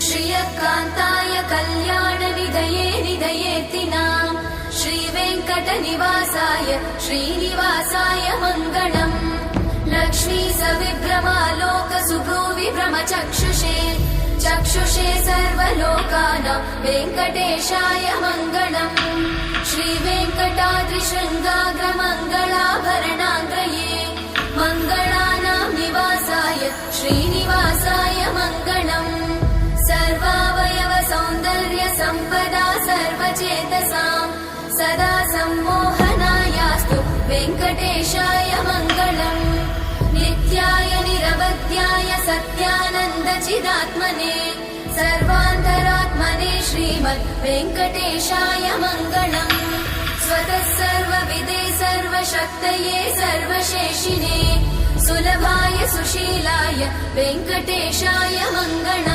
श्रियकान्ताय कल्याणनिधये निधयेत्तिनाम् श्रीवेङ्कटनिवासाय श्रीनिवासाय मङ्गलम् लक्ष्मी सविभ्रमालोकसुभ्रूविभ्रमचक्षुषे चक्षुषे सर्वलोकानां वेङ्कटेशाय मङ्गलम् श्रीवेङ्कटाद्रिशृङ्गाग्रमङ्गलाभरणाङ्ग्रये मङ्गलानां निवासाय श्रीनिवासाय मङ्गलम् सर्वावयव सौन्दर्य सम्पदा सर्वचेतसां सदा सम्मोहनायास्तु वेङ्कटेशाय मङ्गलम् नित्याय निरवध्याय सत्यानन्दचिदात्मने सर्वान्तरात्मने श्रीमद् वेङ्कटेशाय मङ्गलम् स्वतः सर्वविदे सर्वशक्तये सर्वशेषिने सुलभाय सुशीलाय वेङ्कटेशाय मङ्गलम्।